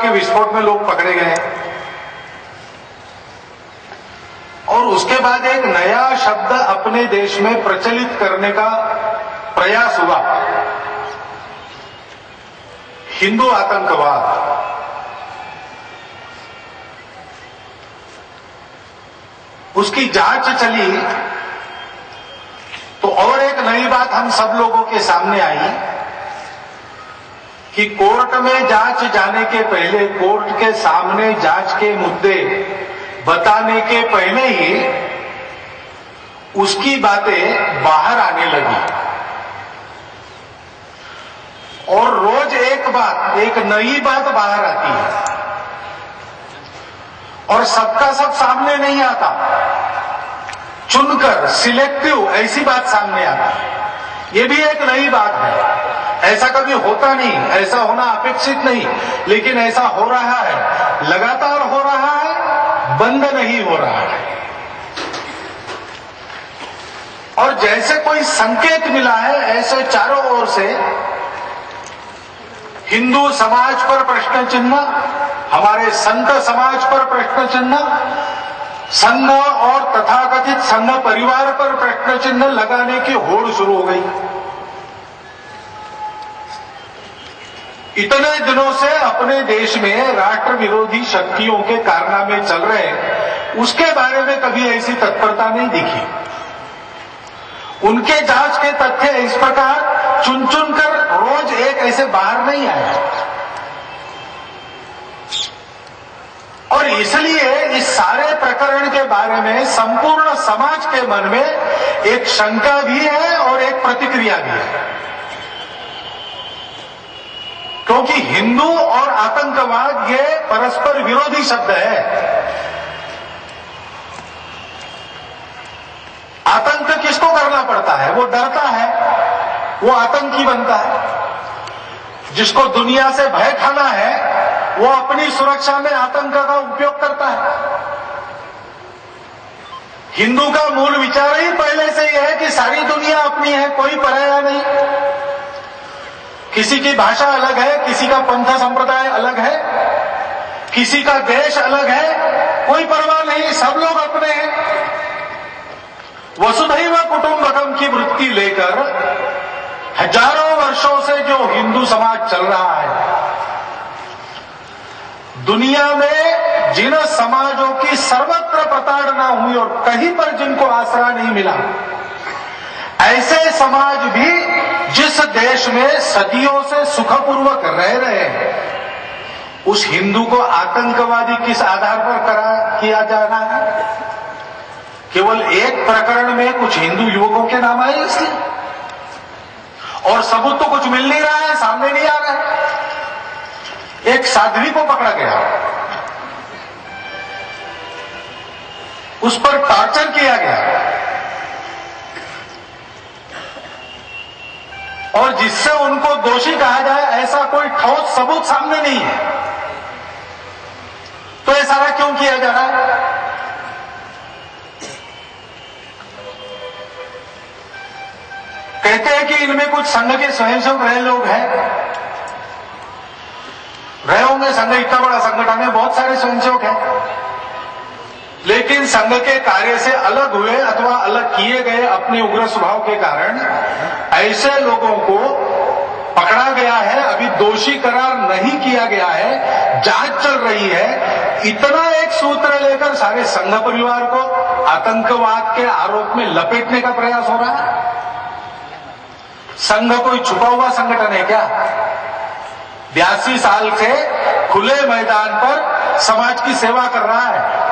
के विस्फोट में लोग पकड़े गए और उसके बाद एक नया शब्द अपने देश में प्रचलित करने का प्रयास हुआ, हिंदू आतंकवाद। उसकी जांच चली तो और एक नई बात हम सब लोगों के सामने आई कि कोर्ट में जांच जाने के पहले, कोर्ट के सामने जांच के मुद्दे बताने के पहले ही उसकी बातें बाहर आने लगी और रोज एक बात, एक नई बात बाहर आती है और सबका सब सामने नहीं आता, चुनकर सिलेक्टिव ऐसी बात सामने आती है। ये भी एक नई बात है, ऐसा कभी होता नहीं, ऐसा होना अपेक्षित नहीं, लेकिन ऐसा हो रहा है, लगातार हो रहा है, बंद नहीं हो रहा है। और जैसे कोई संकेत मिला है, ऐसे चारों ओर से हिंदू समाज पर प्रश्न चिन्ह, हमारे संत समाज पर प्रश्न चिन्ह, संघ और तथाकथित संघ परिवार पर प्रश्न चिन्ह लगाने की होड़ शुरू हो गई। इतने दिनों से अपने देश में राष्ट्र विरोधी शक्तियों के कारनामे चल रहे, उसके बारे में कभी ऐसी तत्परता नहीं दिखी। उनके जांच के तथ्य इस प्रकार चुन चुन कर रोज एक ऐसे बाहर नहीं आए और इसलिए इस सारे प्रकरण के बारे में संपूर्ण समाज के मन में एक शंका भी है और एक प्रतिक्रिया भी है, क्योंकि हिंदू और आतंकवाद ये परस्पर विरोधी शब्द है। आतंक किसको करना पड़ता है? वो डरता है, वो आतंकी बनता है। जिसको दुनिया से भय खाना है, वो अपनी सुरक्षा में आतंक का उपयोग करता है। हिंदू का मूल विचार ही पहले से यह है कि सारी दुनिया अपनी है, कोई पराया नहीं। किसी की भाषा अलग है, किसी का पंथ संप्रदाय अलग है, किसी का देश अलग है, कोई परवाह नहीं, सब लोग अपने हैं। वसुधैव कुटुंबकम की वृत्ति लेकर हजारों वर्षों से जो हिंदू समाज चल रहा है, दुनिया में जिन समाजों की सर्वत्र प्रताड़ना हुई और कहीं पर जिनको आसरा नहीं मिला, ऐसे समाज भी जिस देश में सदियों से सुखपूर्वक रह रहे हैं, उस हिंदू को आतंकवादी किस आधार पर किया जा रहा है? केवल एक प्रकरण में कुछ हिंदू युवकों के नाम आए इसलिए, और सबूत तो कुछ मिल नहीं रहा है, सामने नहीं आ रहा है। एक साध्वी को पकड़ा गया, उस पर टॉर्चर किया गया और जिससे उनको दोषी कहा जाए ऐसा कोई ठोस सबूत सामने नहीं है, तो ये सारा क्यों किया जा रहा है? कहते हैं कि इनमें कुछ संघ के स्वयंसेवक रहे लोग हैं, रहे होंगे। संघ इतना बड़ा संगठन है, बहुत सारे स्वयंसेवक हैं, लेकिन संघ के कार्य से अलग हुए अथवा अलग किए गए अपने उग्र स्वभाव के कारण ऐसे लोगों को पकड़ा गया है, अभी दोषी करार नहीं किया गया है, जांच चल रही है। इतना एक सूत्र लेकर सारे संघ परिवार को आतंकवाद के आरोप में लपेटने का प्रयास हो रहा है। संघ कोई छुपा हुआ संगठन है क्या? 82 साल से खुले मैदान पर समाज की सेवा कर रहा है।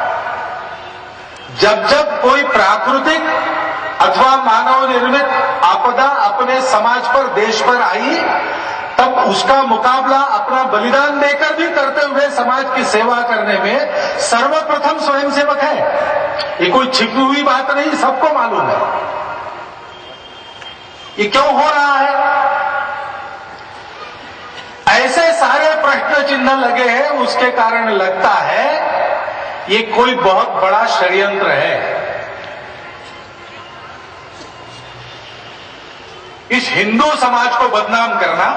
जब जब कोई प्राकृतिक अथवा मानव निर्मित आपदा अपने समाज पर, देश पर आई, तब उसका मुकाबला अपना बलिदान देकर भी करते हुए समाज की सेवा करने में सर्वप्रथम स्वयंसेवक है। ये कोई छिपी हुई बात नहीं, सबको मालूम है। ये क्यों हो रहा है? ऐसे सारे प्रश्न चिन्ह लगे हैं, उसके कारण लगता है ये कोई बहुत बड़ा षड्यंत्र है। इस हिंदू समाज को बदनाम करना,